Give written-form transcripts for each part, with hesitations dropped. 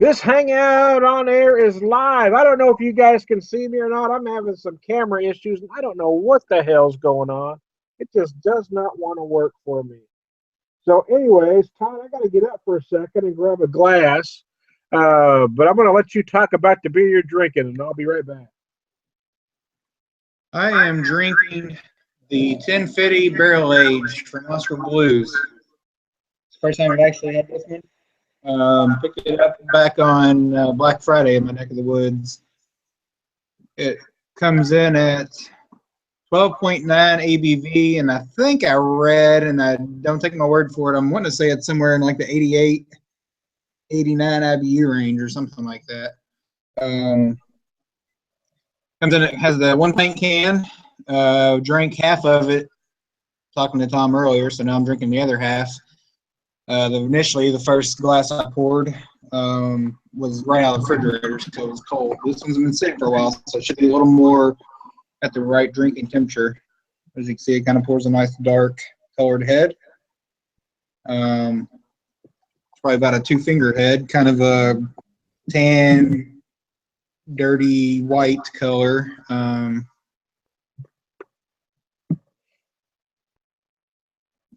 This hangout on air is live. I don't know if you guys can see me or not. I'm having some camera issues, and I don't know what the hell's going on. It just does not want to work for me. So, anyways, Todd, I got to get up for a second and grab a glass. But I'm going to let you talk about the beer you're drinking, and I'll be right back. I am drinking the 1050 Barrel Aged from Oscar Blues. It's the first time I've actually had this one. Picked it up back on Black Friday in my neck of the woods. It comes in at 12.9 ABV, and I think I read, and I don't take my word for it, I'm wanting to say it's somewhere in like the 88, 89 IBU range or something like that. Comes in, it has the 1 pint can. Drank half of it talking to Tom earlier, so now I'm drinking the other half. Initially, the first glass I poured was right out of the refrigerator, so it was cold. This one's been sitting for a while, so it should be a little more at the right drinking temperature. As you can see, it kind of pours a nice dark colored head. It's probably about a 2-finger head, kind of a tan, dirty white color.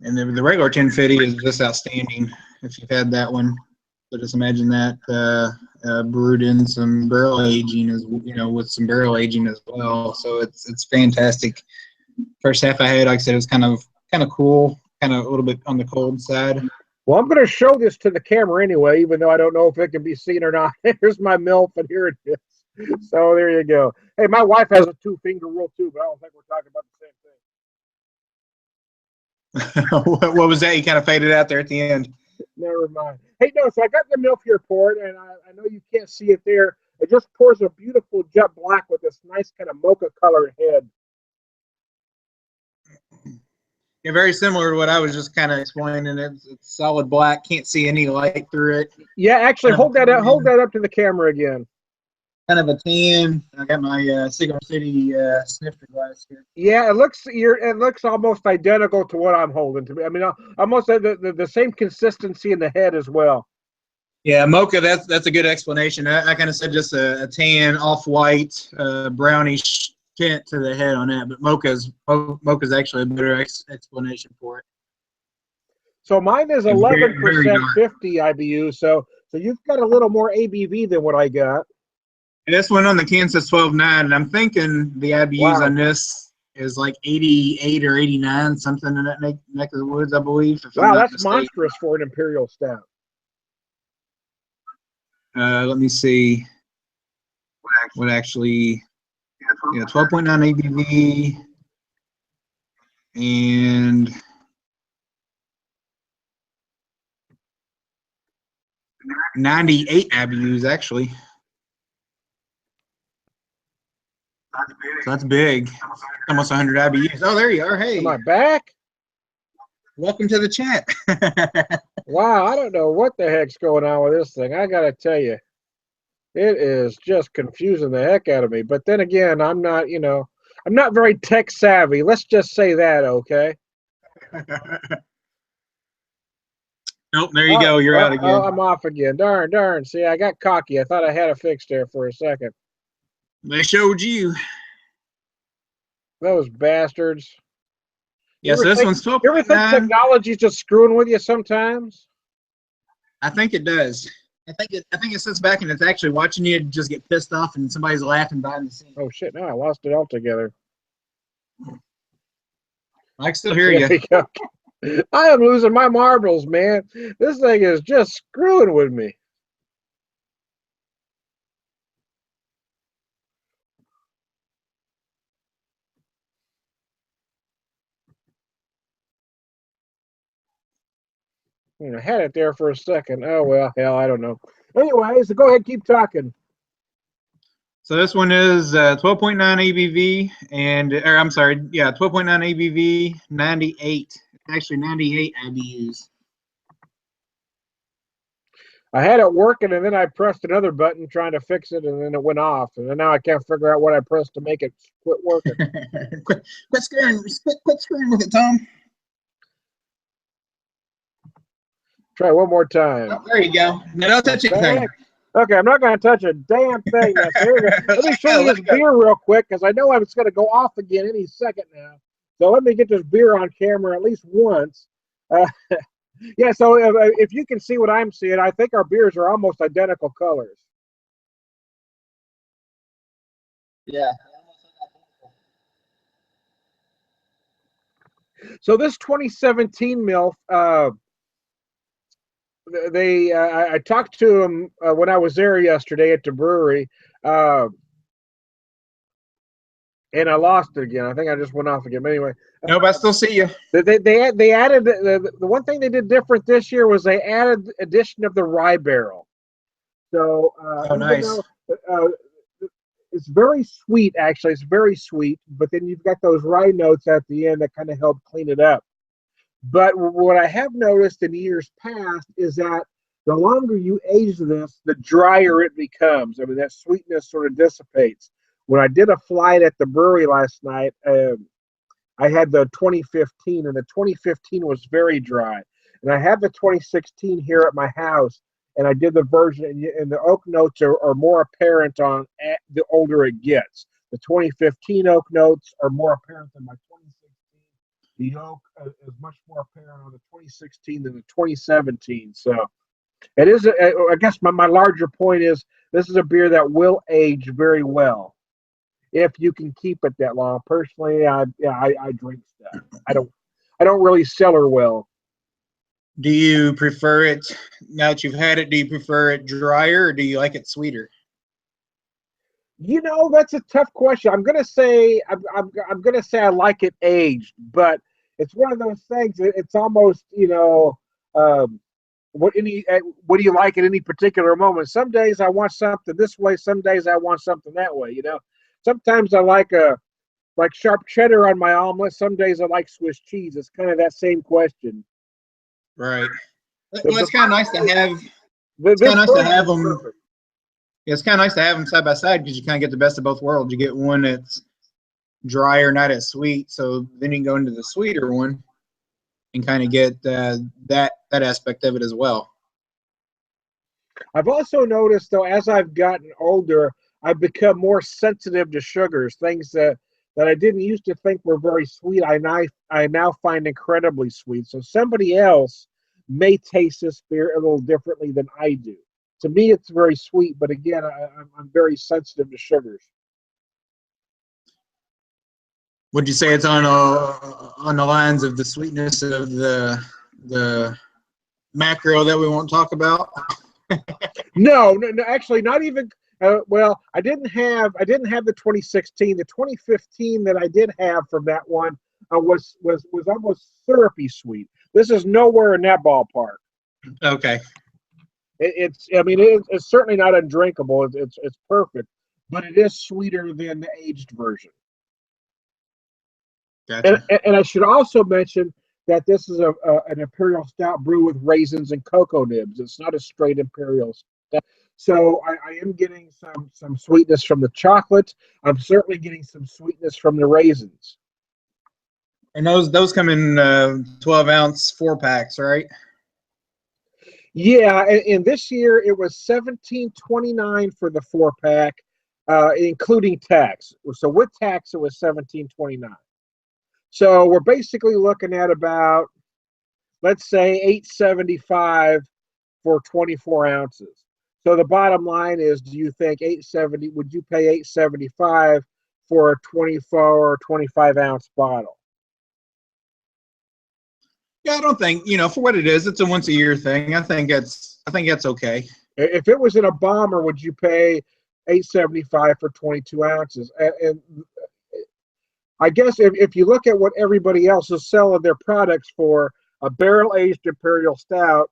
And the regular 1050 is just outstanding if you've had that one. So just imagine that brewed in some barrel aging, with some barrel aging as well. So it's fantastic. First half I had, like I said, it was kind of cool, kind of a little bit on the cold side. Well, I'm going to show this to the camera anyway, even though I don't know if it can be seen or not. Here's my MILF, and here it is. So there you go. Hey, my wife has a 2-finger rule too, but I don't think we're talking about the same thing. What was that? You kind of faded out there at the end. Never mind. Hey, no, so I got the MILF here poured, and I know you can't see it there. It just pours a beautiful jet black with this nice kind of mocha colored head. Yeah, very similar to what I was just kind of explaining. It's solid black, can't see any light through it. Yeah, actually, hold that up to the camera again. Kind of a tan. I got my Cigar City snifter glass here. Yeah, it looks almost identical to what I'm holding. To me, I mean, almost the same consistency in the head as well. Yeah, mocha. That's a good explanation. I kind of said just a tan, off-white, brownish tint to the head on that, but mocha's actually a better explanation for it. So mine is 11% 50 IBU. So you've got a little more ABV than what I got. This one on the can says 12.9, and I'm thinking the IBUs on this is like 88 or 89, something in that neck of the woods, I believe. Wow, that's monstrous for an Imperial Stout. Let me see. What actually? Yeah, 12.9 ABV and 98 IBUs actually. So that's big. Almost 100 IBUs. Oh, there you are. Hey. Am I back? Welcome to the chat. Wow, I don't know what the heck's going on with this thing. I got to tell you, it is just confusing the heck out of me. But then again, I'm not very tech savvy. Let's just say that, okay? Nope, there you go. You're out again. Oh, I'm off again. Darn. See, I got cocky. I thought I had it fixed there for a second. They showed you. Those bastards. Yes, this one's 12.9. You ever think technology's just screwing with you sometimes? I think it does. I think it sits back and it's actually watching you just get pissed off and somebody's laughing behind the scenes. Oh shit! No, I lost it altogether. I can still hear you. I am losing my marbles, man. This thing is just screwing with me. I had it there for a second. Oh, well, hell, I don't know. Anyways, go ahead, keep talking. So this one is 12.9 ABV, or I'm sorry, yeah, 12.9 ABV, 98. Actually, 98 IBUs. I had it working, and then I pressed another button trying to fix it, and then it went off. And then now I can't figure out what I pressed to make it quit working. quit screwing with it, Tom. Try one more time. Oh, there you go. Now don't touch anything. Okay, I'm not going to touch a damn thing now. So here we go. Let me show you this Let go. beer real quick because I know it's going to go off again any second now. So let me get this beer on camera at least once. Uh, yeah, so if you can see what I'm seeing, I think our beers are almost identical colors. Yeah. So this 2017 MILF, I talked to them when I was there yesterday at the brewery, uh, and I lost it again. I think I just went off again. But anyway, Nope, I still see you. they added the one thing they did different this year was they added addition of the rye barrel. So Oh, even nice. though it's very sweet, actually, it's very sweet, but then you've got those rye notes at the end that kind of help clean it up. But what I have noticed in years past is that the longer you age this, the drier it becomes. I mean, that sweetness sort of dissipates. When I did a flight at the brewery last night, I had the 2015, and the 2015 was very dry. And I have the 2016 here at my house, and I did the version, and the oak notes are more apparent on the older it gets. The 2015 oak notes are more apparent than my 2016. The oak is much more apparent on the 2016 than the 2017. So it is, I guess my larger point is this is a beer that will age very well if you can keep it that long. Personally, I drink stuff. I don't really cellar well. Do you prefer it, now that you've had it, do you prefer it drier or do you like it sweeter? You know, that's a tough question. I'm gonna say I like it aged, but it's one of those things. It's almost what do you like at any particular moment? Some days I want something this way. Some days I want something that way. Sometimes I like sharp cheddar on my omelet. Some days I like Swiss cheese. It's kind of that same question. Right. The, Well, the it's kind of nice to have. The, It's kind this of nice to version have is them. perfect. It's kind of nice to have them side by side because you kind of get the best of both worlds. You get one that's drier, not as sweet, so then you can go into the sweeter one and kind of get that aspect of it as well. I've also noticed, though, as I've gotten older, I've become more sensitive to sugars. Things that I didn't used to think were very sweet, I now find incredibly sweet. So somebody else may taste this beer a little differently than I do. To me, it's very sweet, but again, I'm very sensitive to sugars. Would you say it's on the lines of the sweetness of the macro that we won't talk about? No, actually, not even. Well, I didn't have the 2016. The 2015 that I did have from that one was almost syrupy sweet. This is nowhere in that ballpark. Okay, It's I mean it's certainly not undrinkable. It's perfect, but it is sweeter than the aged version. And gotcha. and I should also mention that this is an imperial stout brew with raisins and cocoa nibs. It's not a straight imperial stout. So I am getting some sweetness from the chocolate. I'm certainly getting some sweetness from the raisins. And those come in 12-ounce 4 packs, right? Yeah, and this year it was 17.29 for the 4 pack, including tax. So with tax, it was 17.29. So we're basically looking at about, let's say, 8.75 for 24 ounces. So the bottom line is, do you think 870? Would you pay 8.75 for a 24 or 25-ounce bottle? Yeah, I don't think, for what it is, it's a once a year thing. I think that's okay. If it was in a bomber, would you pay 8.75 for 22 ounces? And I guess if you look at what everybody else is selling their products for, a barrel aged imperial stout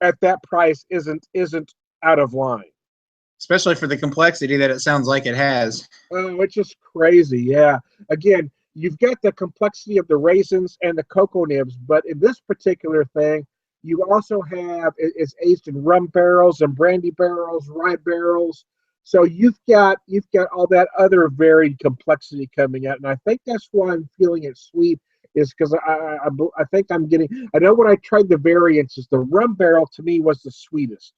at that price isn't out of line. Especially for the complexity that it sounds like it has. Which is crazy. Yeah. Again, you've got the complexity of the raisins and the cocoa nibs, but in this particular thing, you also have it's aged in rum barrels and brandy barrels, rye barrels. So you've got all that other varied complexity coming out, and I think that's why I'm feeling it sweet. Is because I think I'm getting. I know when I tried the variances, the rum barrel to me was the sweetest.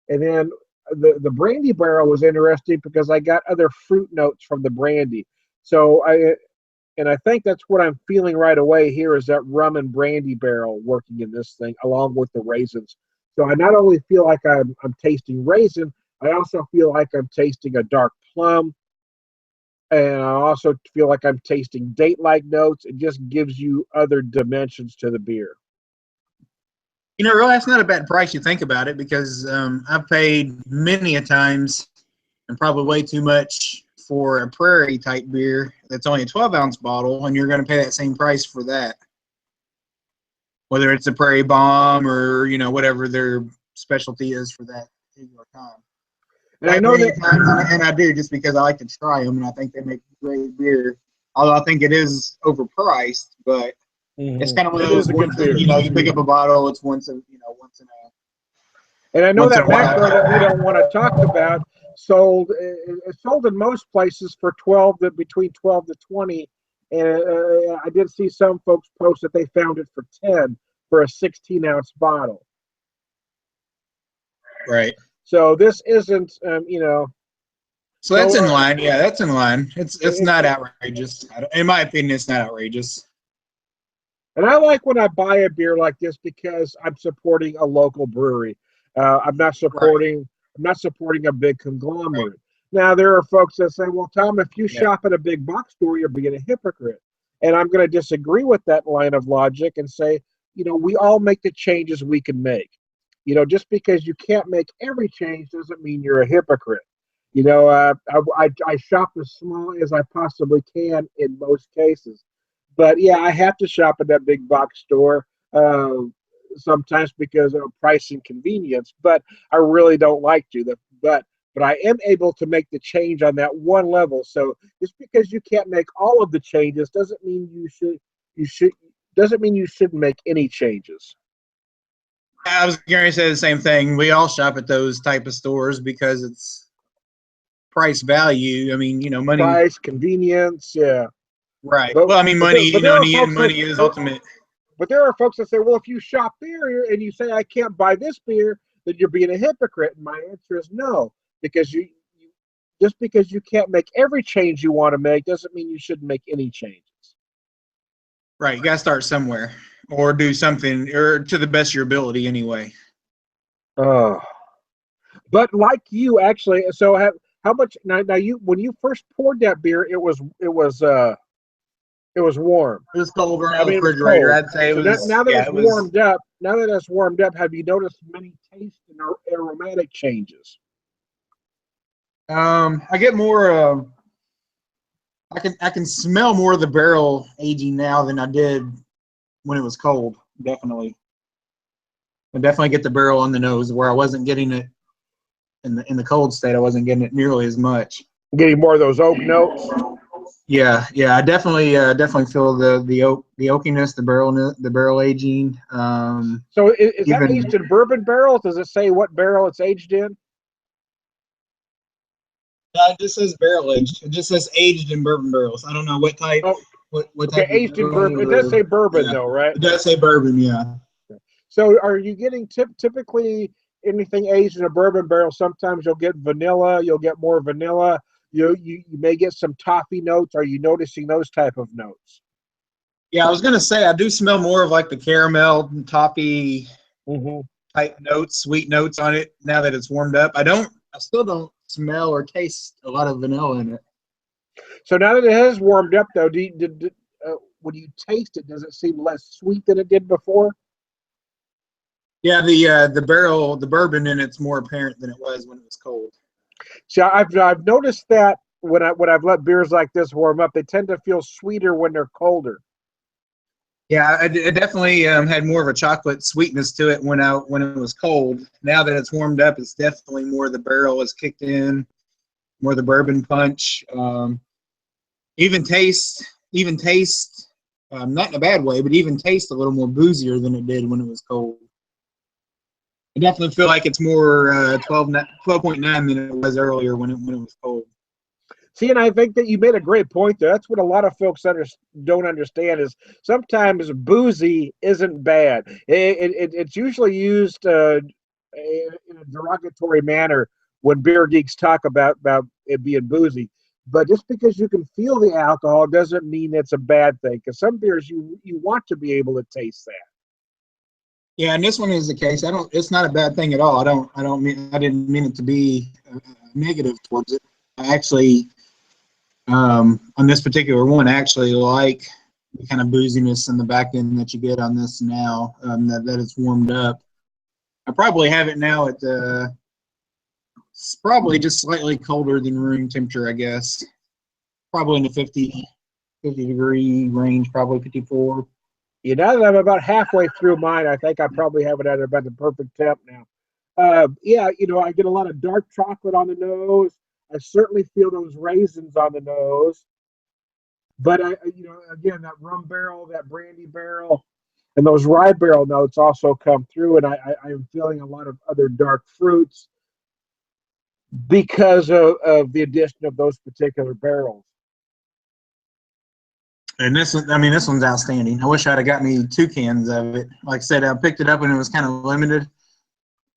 And then the brandy barrel was interesting because I got other fruit notes from the brandy. So I think that's what I'm feeling right away here is that rum and brandy barrel working in this thing along with the raisins. So I not only feel like I'm tasting raisin, I also feel like I'm tasting a dark plum, and I also feel like I'm tasting date-like notes. It just gives you other dimensions to the beer. Really, that's not a bad price. You think about it, because I've paid many a times, and probably way too much, for a Prairie type beer that's only a 12-ounce bottle, and you're going to pay that same price for that. Whether it's a Prairie Bomb or whatever their specialty is for that particular time. And I know that, And I do, just because I like to try them, and I think they make great beer. Although I think it is overpriced, but it's kind of one of those ones that you pick up a bottle. It's once in a. And I know that macro that we don't want to talk about it's sold in most places for between 12 to 20, and I did see some folks post that they found it for 10 for a 16-ounce bottle. Right. So this isn't, So that's in line. Yeah, that's in line. It's not outrageous. In my opinion, it's not outrageous. And I like when I buy a beer like this because I'm supporting a local brewery. I'm not supporting a big conglomerate. Right. Now there are folks that say, "Well, Tom, if you shop at a big box store, you're being a hypocrite." And I'm going to disagree with that line of logic and say, we all make the changes we can make. Just because you can't make every change doesn't mean you're a hypocrite. I shop as small as I possibly can in most cases. But yeah, I have to shop at that big box store sometimes because of price and convenience. But I really don't like to. But I am able to make the change on that one level. So just because you can't make all of the changes doesn't mean you shouldn't make any changes. I was going to say the same thing. We all shop at those type of stores because it's price value. I mean, money. Price, convenience, yeah. Right. Well, I mean, money. Money is ultimate. But there are folks that say, well, if you shop there and you say I can't buy this beer, then you're being a hypocrite. And my answer is no, because just because you can't make every change you want to make doesn't mean you shouldn't make any changes. Right. You got to start somewhere or do something, or to the best of your ability anyway. Oh. But like you, actually, so how much now you when you first poured that beer, it was warm. It was cold around the refrigerator. I'd say it was. Now that it's warmed up, have you noticed many taste and aromatic changes? I get more. I can smell more of the barrel aging now than I did when it was cold. Definitely. I definitely get the barrel on the nose where I wasn't getting it in the cold state. I wasn't getting it nearly as much. Getting more of those oak notes. Yeah. I definitely feel the oakiness, the barrel aging. So is that aged in bourbon barrels? Does it say what barrel it's aged in? It just says barrel aged. It just says aged in bourbon barrels. I don't know what type. Oh, what type aged in bourbon. It does say bourbon though, right? It does say bourbon, yeah. So are you getting typically anything aged in a bourbon barrel? Sometimes you'll get vanilla. You'll get more vanilla. You may get some toffee notes. Are you noticing those type of notes? Yeah, I was gonna say I do smell more of like the caramel and toffee type notes, sweet notes on it now that it's warmed up. I still don't smell or taste a lot of vanilla in it. So now that it has warmed up, though, when you taste it, does it seem less sweet than it did before? Yeah, the bourbon in it's more apparent than it was when it was cold. See, I've noticed that when I've let beers like this warm up, they tend to feel sweeter when they're colder. Yeah, it definitely had more of a chocolate sweetness to it when it was cold. Now that it's warmed up, it's definitely more the barrel is kicked in, more the bourbon punch. Even taste, not in a bad way, but even taste a little more boozier than it did when it was cold. I definitely feel like it's more 12.9 than it was earlier when it was cold. See, and I think that you made a great point there. That's what a lot of folks don't understand is sometimes boozy isn't bad. It's usually used in in a derogatory manner when beer geeks talk about it being boozy. But just because you can feel the alcohol doesn't mean it's a bad thing. Because some beers you want to be able to taste that. Yeah, and this one is the case. I don't. It's not a bad thing at all. I didn't mean it to be negative towards it. I actually, on this particular one, I actually like the kind of booziness in the back end that you get on this now. That it's warmed up. I probably have it now at it's probably just slightly colder than room temperature, I guess. Probably in the 50 degree range, probably 54. Now that I'm about halfway through mine, I think I probably have it at about the perfect temp now. Yeah, I get a lot of dark chocolate on the nose. I certainly feel those raisins on the nose. But again, that rum barrel, that brandy barrel, and those rye barrel notes also come through, and I am feeling a lot of other dark fruits because of the addition of those particular barrels. And this one, I mean, this one's outstanding. I wish I'd have got me 2 cans of it. Like I said, I picked it up and it was kind of limited.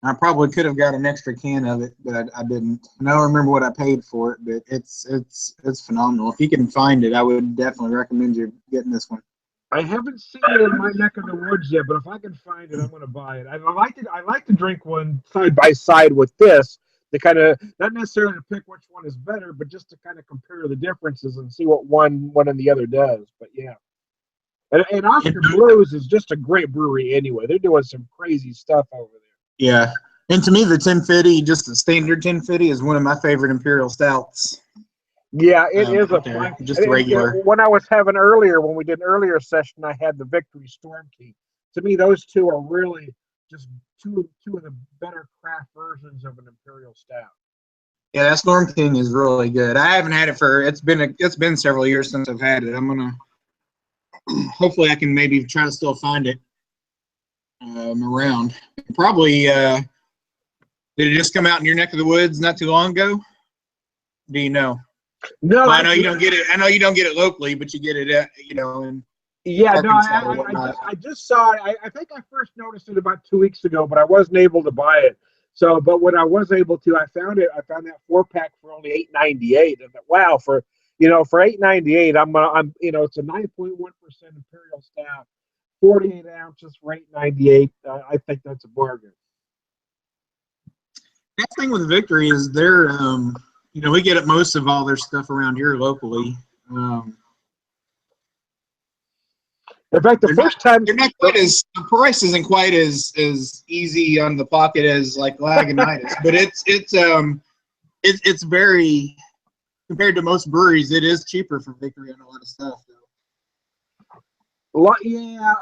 I probably could have got an extra can of it, but I didn't. And I don't remember what I paid for it, but it's phenomenal. If you can find it, I would definitely recommend you getting this one. I haven't seen it in my neck of the woods yet, but if I can find it, I'm going to buy it. I like to drink one side by side with this to kind of not necessarily to pick which one is better, but just to kind of compare the differences and see what one and the other does. But yeah, and Oscar Blues is just a great brewery anyway. They're doing some crazy stuff over there. Yeah, and to me, the 1050, just the standard 1050, is one of my favorite Imperial stouts. Yeah, it is a fine. Just regular. When I was having earlier, when we did an earlier session, I had the Victory Storm King. To me, those two are really just two of the better craft versions of an Imperial Stout. Yeah, that Storm King is really good. I haven't had it for it's been several years since I've had it. I'm gonna hopefully I can maybe try to still find it around. Probably did it just come out in your neck of the woods not too long ago? Do you know? No, well, I know you don't get it. I know you don't get it locally, but you get it at in yeah. Arkansas No, I just saw it. I think I first noticed it about 2 weeks ago, but I wasn't able to buy it. So, but when I was able to, I found it. I found that 4-pack for only $8.98. And wow, for $8.98, I'm it's a 9.1% Imperial Stout, 48 ounces for $8.98. I think that's a bargain. That thing with Victory is they're we get most of all their stuff around here locally. In fact, the first time they're not quite as the price isn't quite as easy on the pocket as like Lagunitas, but it's very compared to most breweries, it is cheaper for Victory on a lot of stuff. Yeah,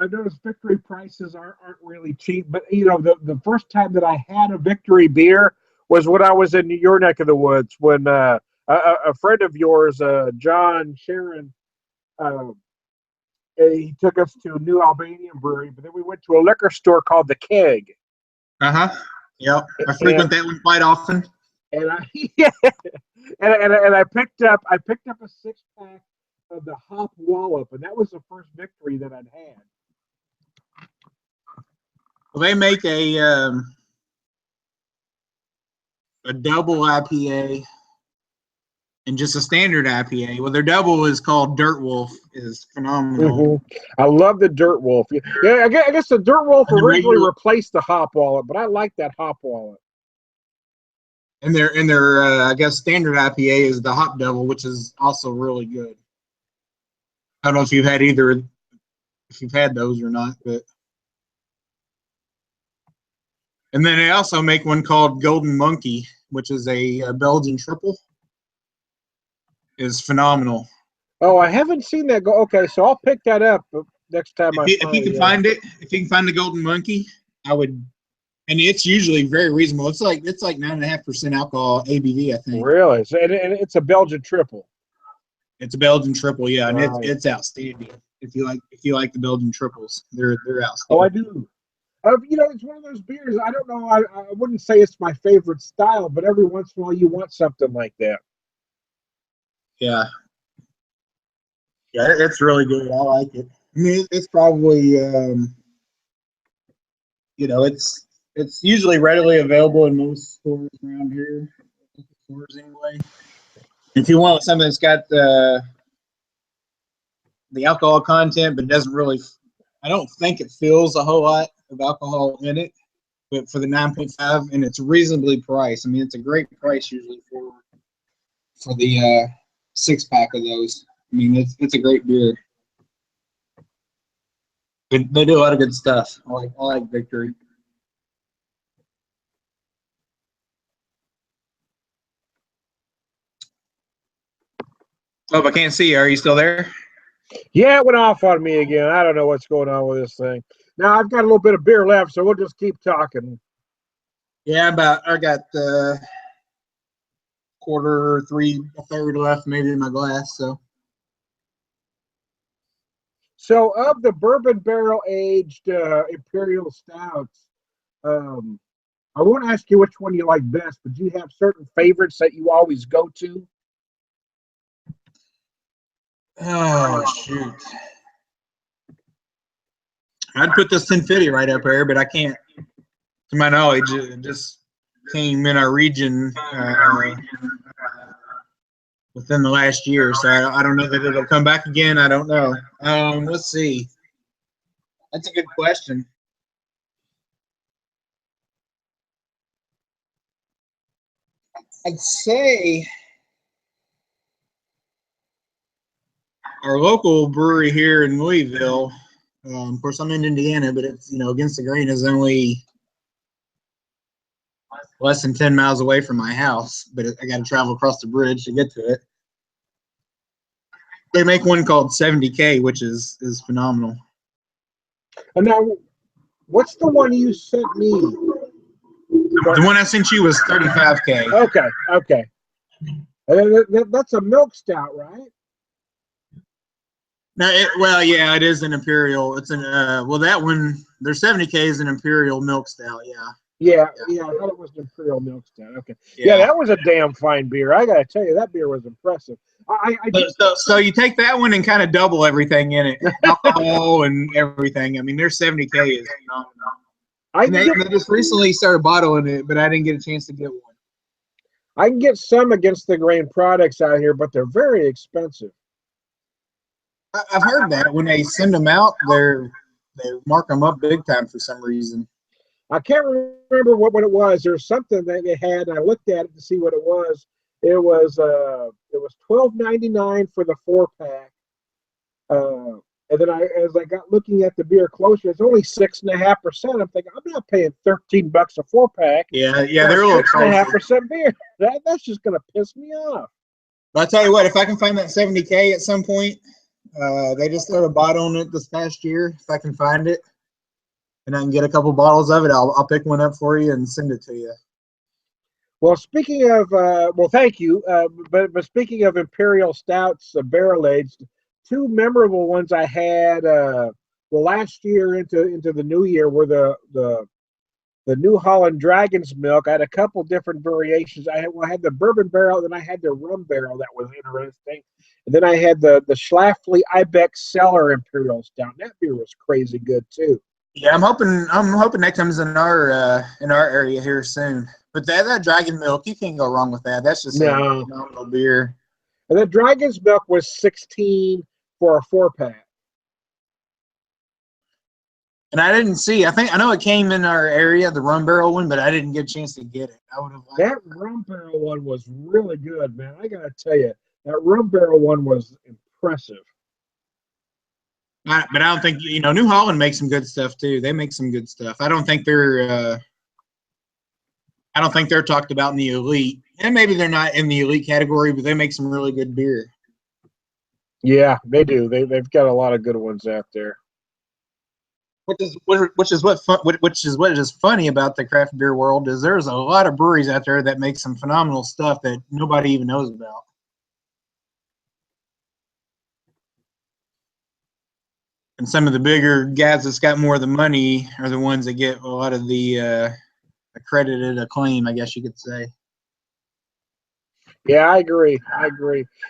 I noticed Victory prices aren't really cheap, but the first time that I had a Victory beer was when I was in your neck of the woods when a friend of yours, John Sharon. He took us to New Albanian Brewery, but then we went to a liquor store called the Keg. Yep. I frequent that one quite often. And I picked up a 6-pack of the Hop Wallop, and that was the first Victory that I'd had. Well, they make a double IPA and just a standard IPA. Well, their double is called Dirt Wolf, is phenomenal. I love the Dirt Wolf. Yeah, I guess the Dirt Wolf originally replaced the Hop Wallet, but I like that Hop Wallet. And their I guess standard IPA is the Hop Devil, which is also really good. I don't know if you've had those or not, but. And then they also make one called Golden Monkey, which is a Belgian triple. Is phenomenal. Oh, I haven't seen that. Okay, so I'll pick that up next time if you can find it. If you can find the Golden Monkey, I would. And it's usually very reasonable. It's like 9.5% alcohol ABV, I think. Really? So, and it's a Belgian triple. It's a Belgian triple, yeah, and right. it's outstanding. If you like the Belgian triples, they're outstanding. Oh, I do. It's one of those beers. I don't know. I wouldn't say it's my favorite style, but every once in a while you want something like that. Yeah. Yeah, it's really good. I like it. I mean, it's probably, it's It's usually readily available in most stores around here. Stores anyway. If you want something that's got the alcohol content, but it doesn't really, I don't think it feels a whole lot of alcohol in it. But for the 9.5, and it's reasonably priced. I mean, it's a great price usually for the 6-pack of those. I mean, it's a great beer. They do a lot of good stuff. I like Victory. Oh, I can't see you. Are you still there? Yeah, it went off on me again. I don't know what's going on with this thing. Now I've got a little bit of beer left, so we'll just keep talking. Yeah, I got quarter, a third left maybe in my glass. So, of the bourbon barrel aged Imperial stouts, um, I won't ask you which one you like best, but do you have certain favorites that you always go to? Oh shoot! I'd put this 1050 right up here, but I can't. To my knowledge, it just came in our region within the last year, so I don't know that it'll come back again. I don't know. Let's see. That's a good question. I'd say our local brewery here in Louisville. Of course, I'm in Indiana, but it's Against the Grain is only less than 10 miles away from my house, but I got to travel across the bridge to get to it. They make one called 70K, which is phenomenal. And now, what's the one you sent me? The one I sent you was 35K. Okay. That's a milk stout, right? No, yeah, it is an Imperial. It's that one. Their 70K is an Imperial milk stout. Yeah. I thought it was an Imperial milk stout. Okay. Yeah, that was a damn fine beer. I gotta tell you, that beer was impressive. So you take that one and kind of double everything in it, alcohol and everything. I mean, their 70K is phenomenal. They just recently started bottling it, but I didn't get a chance to get one. I can get some Against the Grain products out here, but they're very expensive. I've heard that when they send them out, they mark them up big time for some reason. I can't remember what it was. There's something that they had. I looked at it to see what it was. It was $12.99 for the 4-pack. And then as I got looking at the beer closer, it's only 6.5%. I'm thinking, I'm not paying $13 a 4-pack. Yeah, they're a little 6.5% beer. That's just gonna piss me off. But I'll tell you what, if I can find that 70K at some point, they just started bottling it this past year. If I can find it, and I can get a couple bottles of it, I'll pick one up for you and send it to you. Well, speaking of, thank you. But speaking of Imperial Stouts, barrel aged, two memorable ones I had. Last year into the new year were the New Holland Dragon's Milk. I had a couple different variations. I had the bourbon barrel, then I had the rum barrel that was interesting, and then I had the Schlafly Ibex Cellar Imperial Stout. That beer was crazy good too. Yeah, I'm hoping that comes in our area here soon. But that Dragon Milk, you can't go wrong with that. That's just a phenomenal beer. And the Dragon's Milk was 16 for a 4-pack. And I didn't see. I know it came in our area, the rum barrel one, but I didn't get a chance to get it. I would have liked that rum barrel one was really good, man. I gotta tell you, that rum barrel one was impressive. But I don't think New Holland makes some good stuff too. They make some good stuff. I don't think they're talked about in the elite, and maybe they're not in the elite category, but they make some really good beer. Yeah, they do. They've got a lot of good ones out there. Which is what is funny about the craft beer world is there's a lot of breweries out there that make some phenomenal stuff that nobody even knows about. And some of the bigger guys that's got more of the money are the ones that get a lot of the accredited acclaim, I guess you could say. Yeah, I agree.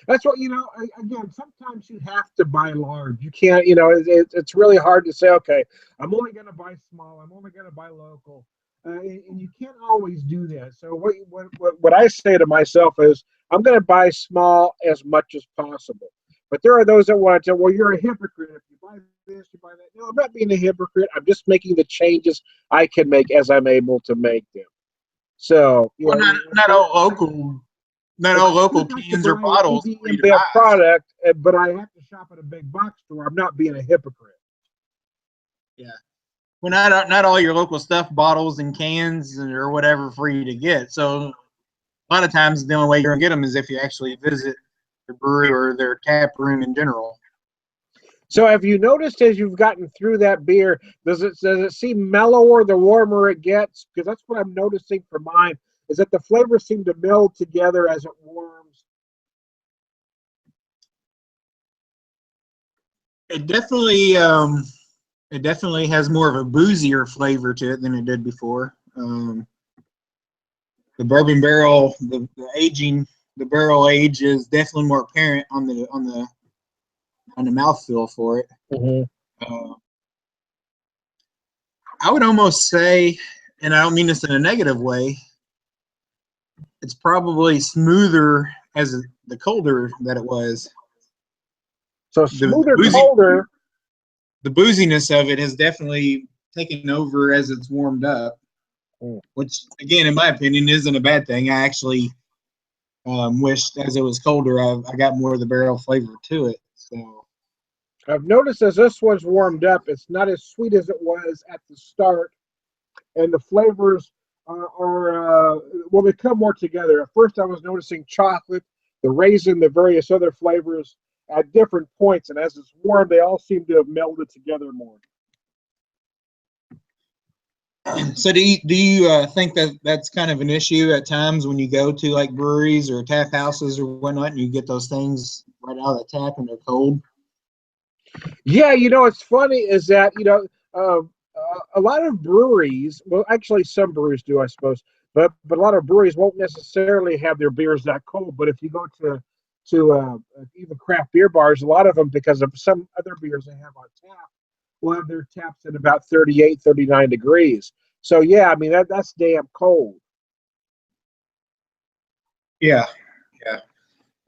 That's what, again, sometimes you have to buy large. You can't, it's really hard to say, okay, I'm only going to buy small. I'm only going to buy local. and you can't always do that. So what I say to myself is, I'm going to buy small as much as possible. But there are those that want to tell, well, you're a hypocrite if you buy this, you buy that. No, I'm not being a hypocrite. I'm just making the changes I can make as I'm able to make them. So, Well, not all local, not if all I local would like to cans or buy an bottles EV for you to InBev buy. product, but I have to shop at a big box store, I'm not being a hypocrite. Yeah. Well, not all your local stuff bottles and cans or whatever for you to get. So a lot of times the only way you're gonna get them is if you actually visit the brewery or their tap room in general. So have you noticed as you've gotten through that beer, does it seem mellower the warmer it gets? Because that's what I'm noticing for mine, is that the flavors seem to meld together as it warms. It definitely has more of a boozier flavor to it than it did before. The bourbon barrel, the aging, the barrel age is definitely more apparent on the mouthfeel for it. Mm-hmm. Uh, I would almost say, and I don't mean this in a negative way, it's probably smoother as the colder that it was. So The smoother, boozy, colder. the booziness of it has definitely taken over as it's warmed up, Mm. which again, in my opinion, isn't a bad thing. I actually wished as it was colder, I got more of the barrel flavor to it. So I've noticed as this one's warmed up, it's not as sweet as it was at the start, and the flavors will become more together. At first, I was noticing chocolate, the raisin, the various other flavors at different points, and as it's warmed, they all seem to have melded together more. So do you think that that's kind of an issue at times when you go to like breweries or tap houses or whatnot, and you get those things right out of the tap and they're cold? Yeah, it's funny is that a lot of breweries, well, actually some breweries do, I suppose, but a lot of breweries won't necessarily have their beers that cold. But if you go to even craft beer bars, a lot of them, because of some other beers they have on tap, will have their taps at about 38, 39 degrees. So yeah, I mean that's damn cold. Yeah, yeah.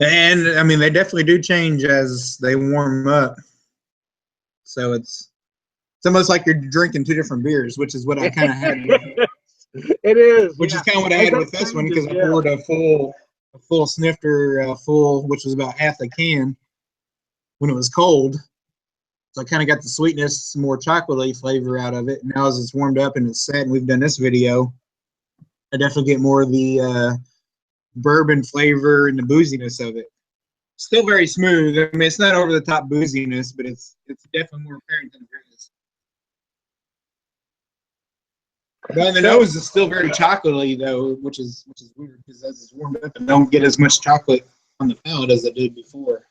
And I mean, they definitely do change as they warm up. So it's almost like you're drinking two different beers, which is what I kind of had with, It is, which is yeah. kind of what I As had that with this one changes, because I yeah. poured a full snifter full, which was about half the can when it was cold. So I kind of got the sweetness, more chocolatey flavor out of it. Now as it's warmed up and it's set, and we've done this video, I definitely get more of the bourbon flavor and the booziness of it. Still very smooth. I mean, it's not over the top booziness, but it's definitely more apparent than it is. But on the So nose, it's still very chocolatey though, which is weird because as it's warmed up, I don't get as much chocolate on the palate as I did before.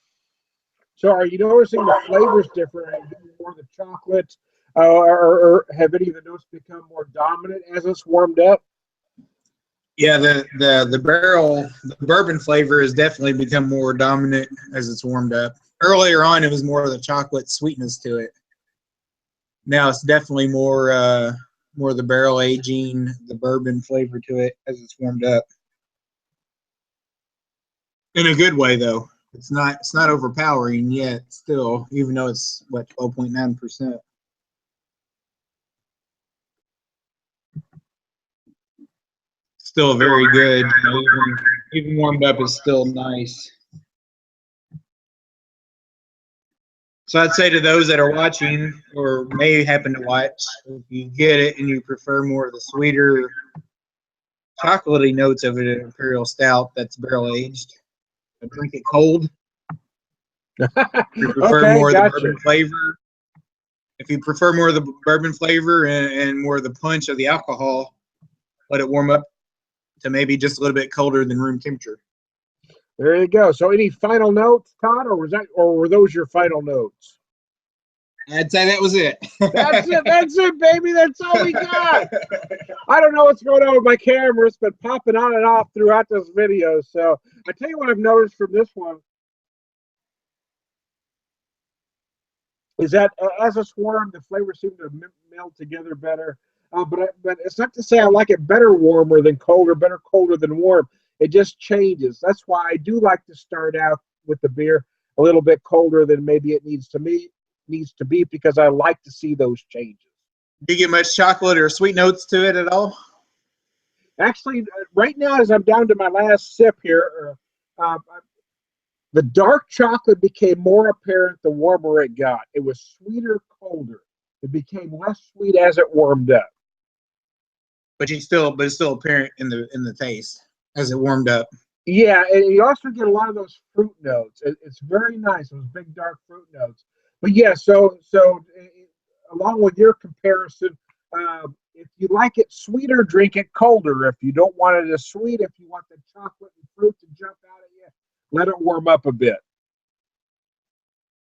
So are you noticing the flavors different? Are you getting more of the chocolate, or have any of the notes become more dominant as it's warmed up? Yeah, the bourbon flavor has definitely become more dominant as it's warmed up. Earlier on, it was more of the chocolate sweetness to it. Now it's definitely more of the barrel aging, the bourbon flavor to it as it's warmed up. In a good way though. It's not overpowering yet still, even though it's what 12.9%. Still very good. Even warmed up is still nice. So I'd say to those that are watching or may happen to watch, if you get it and you prefer more of the sweeter, chocolatey notes of an Imperial Stout that's barrel aged, drink it cold. If you prefer Okay, more of the gotcha. bourbon flavor, if you prefer more of the bourbon flavor and more of the punch of the alcohol, let it warm up to maybe just a little bit colder than room temperature. There you go. So any final notes, Todd, or were those your final notes? I'd say that was it. That's it. That's it, baby. That's all we got. I don't know what's going on with my camera. It's been popping on and off throughout this video. So I tell you what I've noticed from this one is that as it's warmed, the flavors seem to meld together better. But it's not to say I like it better warmer than cold or better colder than warm. It just changes. That's why I do like to start out with the beer a little bit colder than maybe it needs to be because I like to see those changes. Do you get much chocolate or sweet notes to it at all? Actually, right now, as I'm down to my last sip here, the dark chocolate became more apparent the warmer it got. It was sweeter, colder. It became less sweet as it warmed up. But it's still apparent in the taste as it warmed up. Yeah, and you also get a lot of those fruit notes. It's very nice, those big dark fruit notes. But yeah, along with your comparison, if you like it sweeter, drink it colder. If you don't want it as sweet, if you want the chocolate and fruit to jump out at you, let it warm up a bit.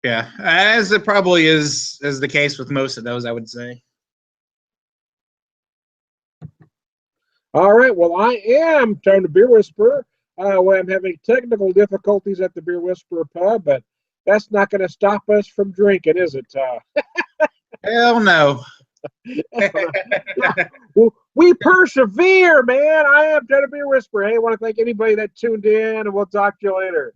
Yeah, as it probably is the case with most of those, I would say. All right, well, I am Tone the Beer Whisperer. Well, I'm having technical difficulties at the Beer Whisperer pub, but that's not going to stop us from drinking, is it, Hell no. Yeah, well, we persevere, man. I am Tone the Beer Whisperer. Hey, I want to thank anybody that tuned in, and we'll talk to you later.